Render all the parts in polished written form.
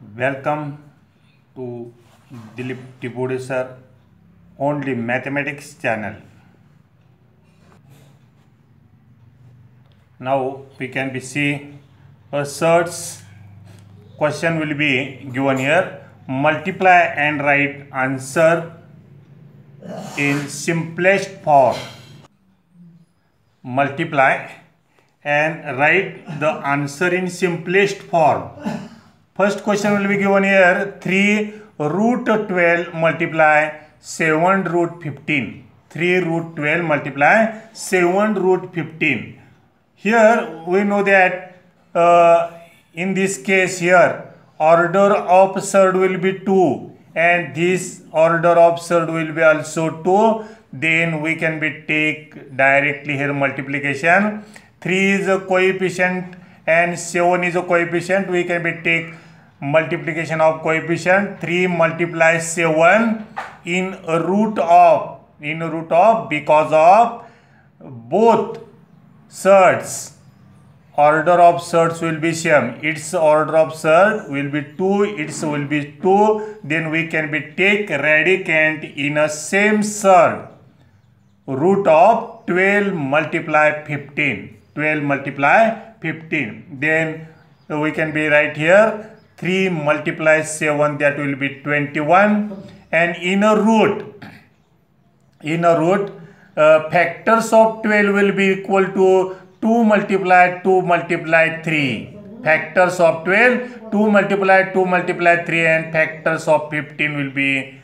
Welcome to Dilip Tipode sir, only mathematics channel. Now we can be see a search question will be given here. Multiply and write answer in simplest form. Multiply and write the answer in simplest form. First question will be given here. 3 root 12 multiply 7 root 15. 3 root 12 multiply 7 root 15. Here we know that in this case here order of surd will be 2 and this order of surd will be also 2. Then we can be take directly here multiplication. 3 is a coefficient and 7 is a coefficient. We can be take multiplication of coefficient. 3 multiply 7 in root of because of both surds order of surds will be same. Its order of surd will be 2, its will be 2. Then we can be take radicand in a same surd. Root of 12 multiply 15. 12 multiply 15. Then we can be right here 3 multiply 7, that will be 21. And in a root factors of 12 will be equal to 2 multiply 2 multiply 3. Factors of 12, 2 multiply 2 multiply 3, and factors of 15 will be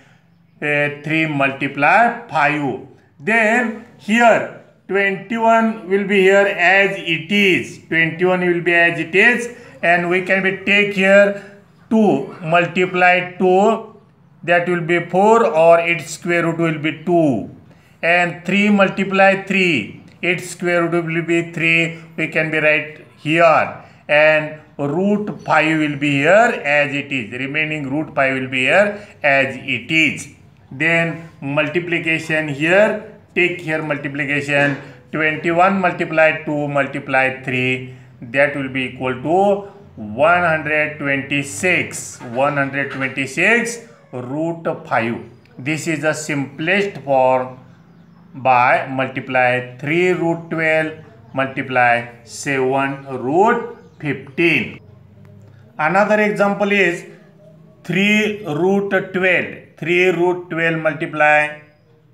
3 multiply 5. Then here 21 will be here as it is. 21 will be as it is, and we can be take here 2 multiply 2, that will be 4, or its square root will be 2. And 3 multiply 3, its square root will be 3. We can be right here, and root 5 will be here as it is. Remaining root 5 will be here as it is. Then multiplication here, take here multiplication. 21 multiply 2 multiply 3, that will be equal to 126 root 5. This is the simplest form by multiply 3 root 12 multiply 7 root 15. Another example is 3 root 12. 3 root 12 multiply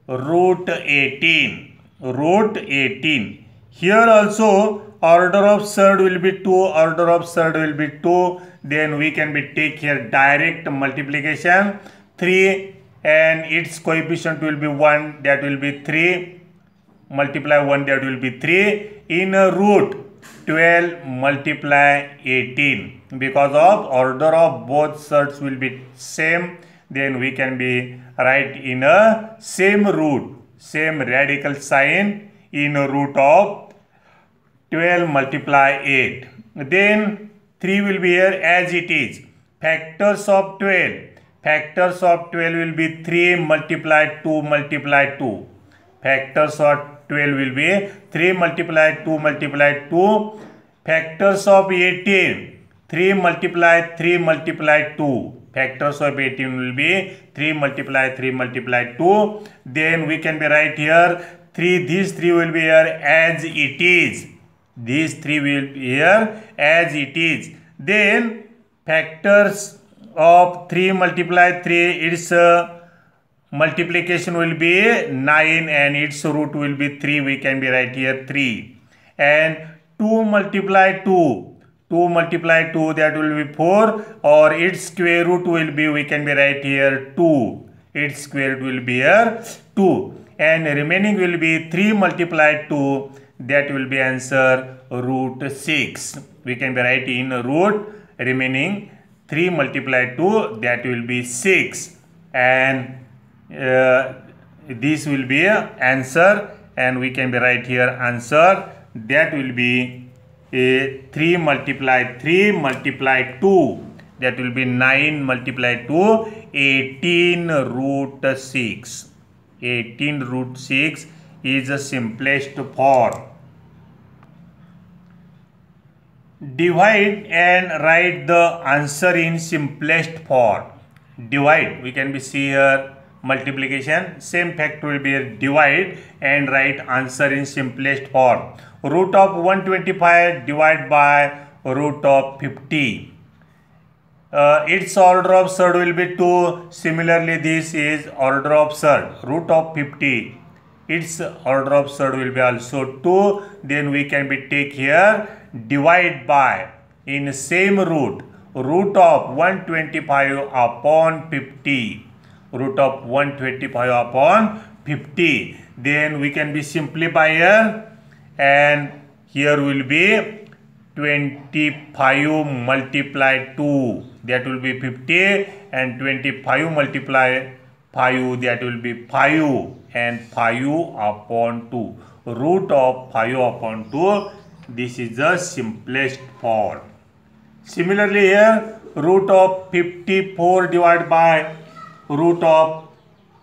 root 18. Root 18. Here also order of surd will be 2. Order of surd will be 2. Then we can be take here direct multiplication. 3 and its coefficient will be 1, that will be 3. Multiply 1, that will be 3. In a root 12 multiply 18. Because of order of both surds will be same, then we can be write in a same root, same radical sign in a root of 12 multiply 8. Then 3 will be here as it is. Factors of 12. Factors of 12 will be 3 multiply 2 multiply 2. Factors of 12 will be 3 multiply 2 multiply 2. Factors of 18. 3 multiply 3 multiply 2. Factors of 18 will be 3 multiply 3 multiply 2. Then we can be right here 3. These 3 will be here as it is. These 3 will be here as it is. Then factors of 3 multiply 3, its multiplication will be 9 and its root will be 3. We can be right here 3. And 2 multiply 2. 2 multiply 2, that will be 4, or its square root will be, we can be right here 2. Its square root will be here 2. And remaining will be 3 multiply 2, that will be answer root 6. We can be right in root remaining 3 multiply 2, that will be 6. And this will be answer, and we can be right here answer, that will be 3 multiply 3 multiply 2, that will be 9 multiply 2, 18 root 6. 18 root 6 is the simplest form. Divide and write the answer in simplest form. Divide, we can be see here multiplication, same fact will be divide and write answer in simplest form. Root of 125 divided by root of 50. Its order of third will be 2. Similarly, this is order of third. Root of 50. Its order of third will be also 2. Then we can be take here divide by in same root. Root of 125 upon 50. Root of 125 upon 50. Then we can be simplify here, and here will be 25 multiplied 2, that will be 50, and 25 multiplied 5, that will be 5, and 5 upon 2. Root of 5 upon 2, this is the simplest form. Similarly here, root of 54 divided by root of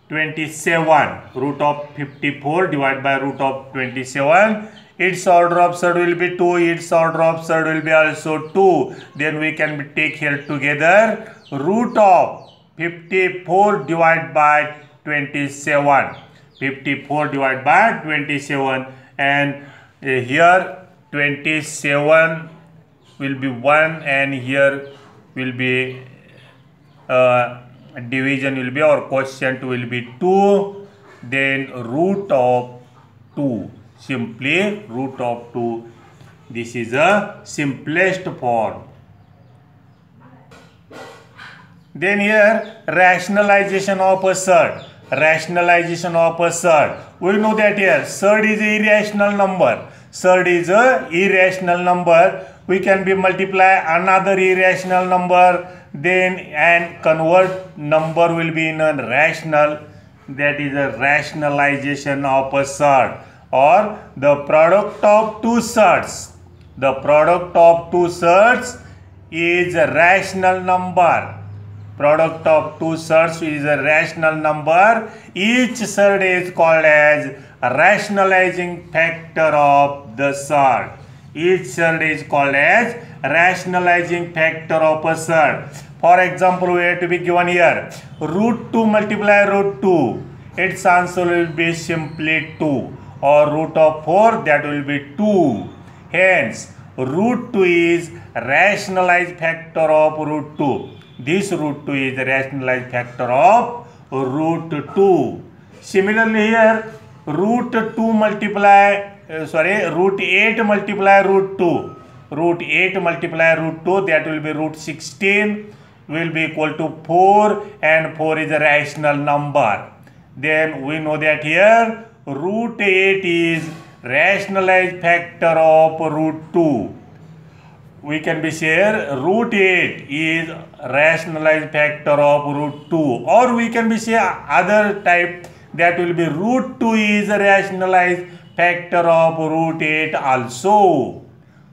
27. Root of 54 divided by root of 27. Its order of third will be 2. Its order of third will be also 2. Then we can take here together root of 54 divided by 27. 54 divided by 27, and here 27 will be 1, and here will be division will be, or quotient will be 2. Then root of 2. Simply root of 2. This is the simplest form. Then here rationalization of a third. Rationalization of a third. We know that here third is an irrational number. Third is a irrational number. We can be multiply another irrational number, then and convert number will be in a rational. That is a rationalization of a third. Or the product of two thirds. The product of two thirds is a rational number. Product of two thirds is a rational number. Each third is called as a rationalizing factor of the third. Each third is called as rationalizing factor of a third. For example, we have to be given here root 2 multiply root 2. Its answer will be simply 2. Or root of 4, that will be 2. Hence, root 2 is rationalized factor of root 2. This root 2 is the rationalized factor of root 2. Similarly here, root 2 multiply, root 8 multiply root 2. Root 8 multiply root 2, that will be root 16 will be equal to 4, and 4 is a rational number. Then we know that here root 8 is rationalized factor of root 2. We can be say root 8 is rationalized factor of root 2, or we can be say other type, that will be root 2 is a rationalized factor of root 8 also.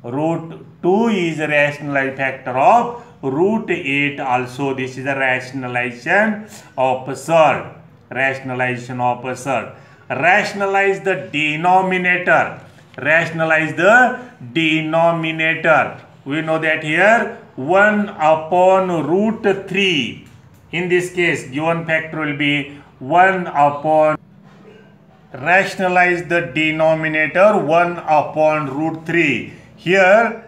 Root 2 is a rationalized factor of root 8 also. This is a rationalization of a third. Rationalization of a third. Rationalize the denominator. Rationalize the denominator. We know that here 1 upon root 3. In this case, given factor will be 1 upon. Rationalize the denominator 1 upon root 3. Here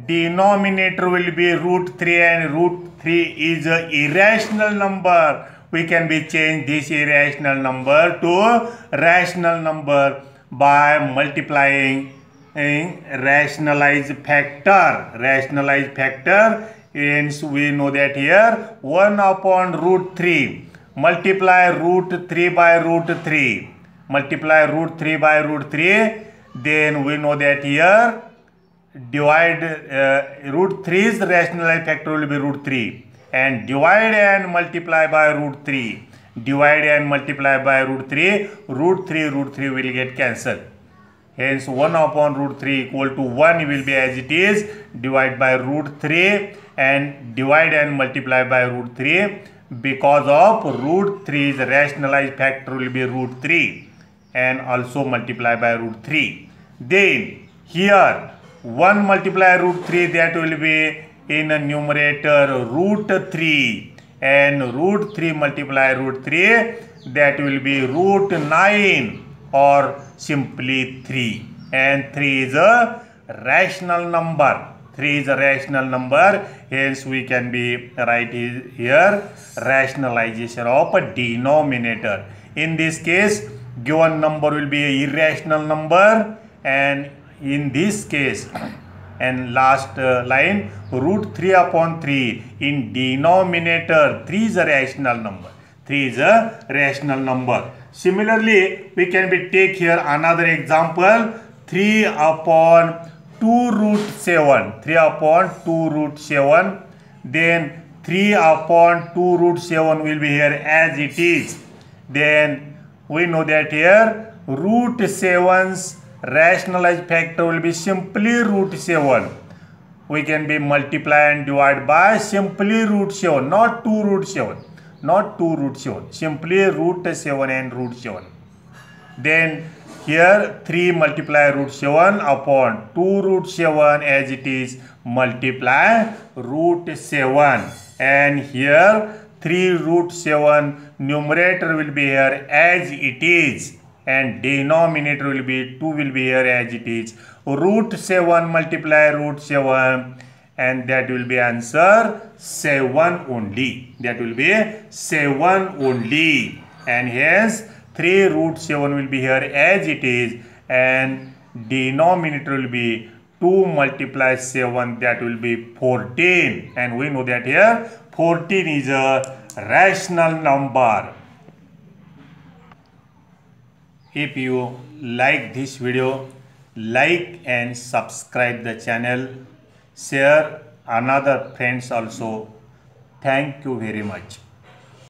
denominator will be root 3, and root 3 is an irrational number. We can be change this irrational number to rational number by multiplying rationalized factor. Rationalized factor, hence we know that here 1 upon root 3. Multiply root 3 by root 3. Multiply root 3 by root 3. Then we know that here divide root 3 is the rationalized factor will be root 3. And divide and multiply by root 3. Divide and multiply by root 3. Root 3 will get cancelled. Hence 1 upon root 3 equal to 1 will be as it is. Divide by root 3 and divide and multiply by root 3. Because of root 3 is rationalized factor will be root 3, and also multiply by root 3. Then here 1 multiply root 3, that will be in a numerator root 3, and root 3 multiply root 3, that will be root 9 or simply 3, and 3 is a rational number. 3 is a rational number, hence we can be write here rationalization of a denominator. In this case, given number will be an irrational number, and in this case, and last line, root 3 upon 3 in denominator, 3 is a rational number. 3 is a rational number. Similarly, we can be take here another example, 3 upon 2 root 7. 3 upon 2 root 7. Then 3 upon 2 root 7 will be here as it is. Then we know that here root 7's rationalized factor will be simply root 7. We can be multiply and divide by simply root 7, not 2 root 7. Not 2 root 7. Simply root 7 and root 7. Then here 3 multiply root 7 upon 2 root 7 as it is, multiply root 7. And here 3 root 7 numerator will be here as it is, and denominator will be 2 will be here as it is. Root 7 multiply root 7, and that will be answer 7 only. That will be 7 only, and hence 3 root 7 will be here as it is, and denominator will be 2 multiply 7, that will be 14. And we know that here 14 is a rational number. If you like this video, like and subscribe the channel, share another friends also. Thank you very much.